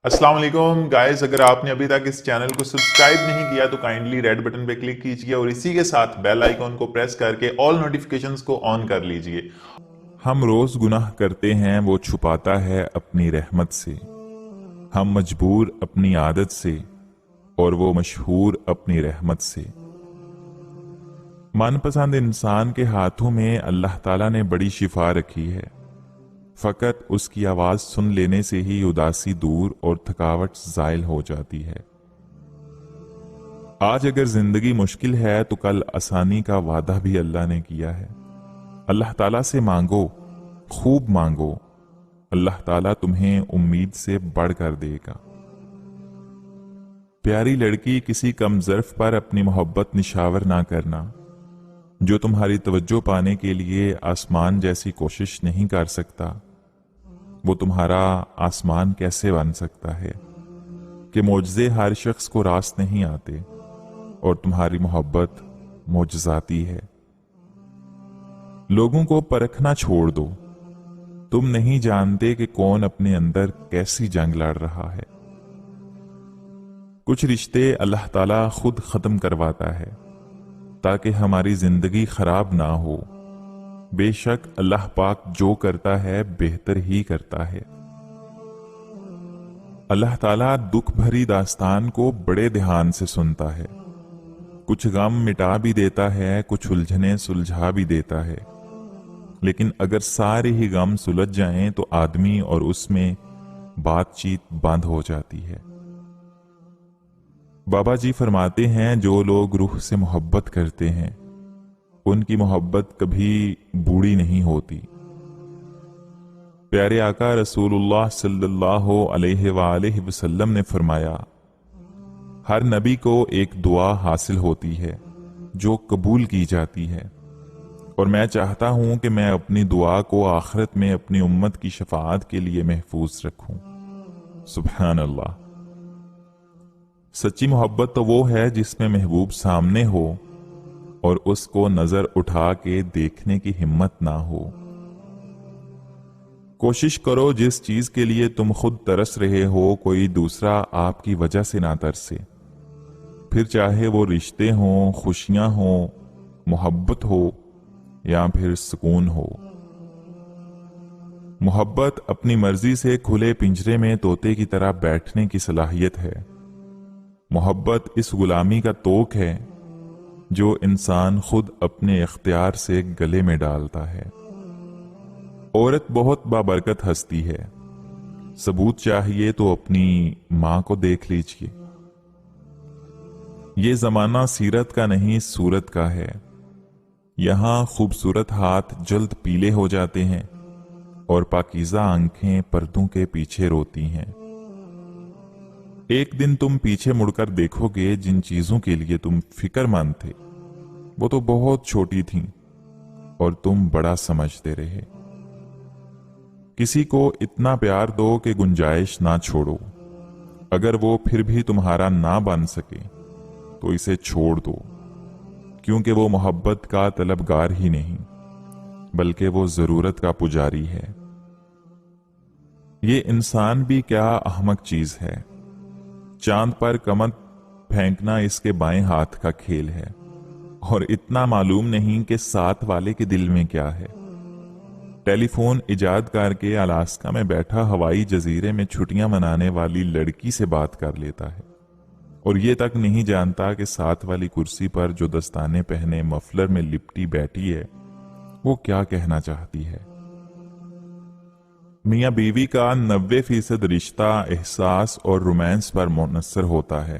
अस्सलाम वालेकुम गाइस, अगर आपने अभी तक इस चैनल को सब्सक्राइब नहीं किया तो काइंडली रेड बटन पे क्लिक कीजिए और इसी के साथ बेल आइकॉन को प्रेस करके ऑल नोटिफिकेशंस को ऑन कर लीजिए। हम रोज गुनाह करते हैं, वो छुपाता है अपनी रहमत से। हम मजबूर अपनी आदत से और वो मशहूर अपनी रहमत से। मनपसंद इंसान के हाथों में अल्लाह ताला ने बड़ी शिफा रखी है। फकत उसकी आवाज सुन लेने से ही उदासी दूर और थकावट जायल हो जाती है। आज अगर जिंदगी मुश्किल है तो कल आसानी का वादा भी अल्लाह ने किया है। अल्लाह ताला से मांगो, खूब मांगो, अल्लाह ताला तुम्हें उम्मीद से बढ़कर देगा। प्यारी लड़की, किसी कम ज़र्फ पर अपनी मोहब्बत निशावर ना करना। जो तुम्हारी तवज्जो पाने के लिए आसमान जैसी कोशिश नहीं कर सकता, वो तुम्हारा आसमान कैसे बन सकता है। कि मोजज़े हर शख्स को रास नहीं आते और तुम्हारी मोहब्बत मोजज़ाती है। लोगों को परखना छोड़ दो, तुम नहीं जानते कि कौन अपने अंदर कैसी जंग लड़ रहा है। कुछ रिश्ते अल्लाह ताला खुद खत्म करवाता है ताकि हमारी जिंदगी खराब ना हो। बेशक अल्लाह पाक जो करता है बेहतर ही करता है। अल्लाह ताला दुख भरी दास्तान को बड़े ध्यान से सुनता है। कुछ गम मिटा भी देता है, कुछ उलझने सुलझा भी देता है। लेकिन अगर सारे ही गम सुलझ जाएं तो आदमी और उसमें बातचीत बंद हो जाती है। बाबा जी फरमाते हैं, जो लोग रूह से मोहब्बत करते हैं उनकी मोहब्बत कभी बूढ़ी नहीं होती। प्यारे आका रसूलुल्लाह सल्लल्लाहु अलैहि वसल्लम ने फरमाया, हर नबी को एक दुआ हासिल होती है जो कबूल की जाती है, और मैं चाहता हूं कि मैं अपनी दुआ को आखिरत में अपनी उम्मत की शफाअत के लिए महफूज रखूं। सुभान अल्लाह। सच्ची मोहब्बत तो वो है जिसमें महबूब सामने हो और उसको नजर उठा के देखने की हिम्मत ना हो। कोशिश करो जिस चीज के लिए तुम खुद तरस रहे हो कोई दूसरा आपकी वजह से ना तरसे। फिर चाहे वो रिश्ते हों, खुशियां हों, मोहब्बत हो या फिर सुकून हो। मोहब्बत अपनी मर्जी से खुले पिंजरे में तोते की तरह बैठने की सलाहियत है। मोहब्बत इस गुलामी का तोक है जो इंसान खुद अपने इख्तियार से गले में डालता है। औरत बहुत बाबरकत हस्ती है। सबूत चाहिए तो अपनी मां को देख लीजिए। ये जमाना सीरत का नहीं सूरत का है। यहां खूबसूरत हाथ जल्द पीले हो जाते हैं और पाकीज़ा आंखें पर्दों के पीछे रोती हैं। एक दिन तुम पीछे मुड़कर देखोगे, जिन चीजों के लिए तुम फिक्रमंद थे वो तो बहुत छोटी थीं और तुम बड़ा समझते रहे। किसी को इतना प्यार दो कि गुंजाइश ना छोड़ो। अगर वो फिर भी तुम्हारा ना बन सके तो इसे छोड़ दो, क्योंकि वो मोहब्बत का तलबगार ही नहीं बल्कि वो जरूरत का पुजारी है। ये इंसान भी क्या अहमक चीज है। चांद पर कमर फेंकना इसके बाएं हाथ का खेल है और इतना मालूम नहीं कि साथ वाले के दिल में क्या है। टेलीफोन इजाद करके अलास्का में बैठा हवाई जजीरे में छुट्टियां मनाने वाली लड़की से बात कर लेता है और ये तक नहीं जानता कि साथ वाली कुर्सी पर जो दस्ताने पहने मफलर में लिपटी बैठी है वो क्या कहना चाहती है। मियां बीवी का 90% रिश्ता एहसास और रोमांस पर मुनहसर होता है।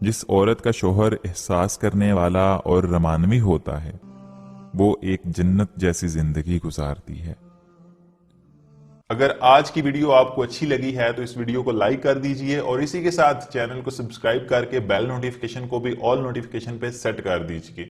जिस औरत का शोहर एहसास करने वाला और रमानवी होता है वो एक जन्नत जैसी जिंदगी गुजारती है। अगर आज की वीडियो आपको अच्छी लगी है तो इस वीडियो को लाइक कर दीजिए और इसी के साथ चैनल को सब्सक्राइब करके बेल नोटिफिकेशन को भी ऑल नोटिफिकेशन पे सेट कर दीजिए।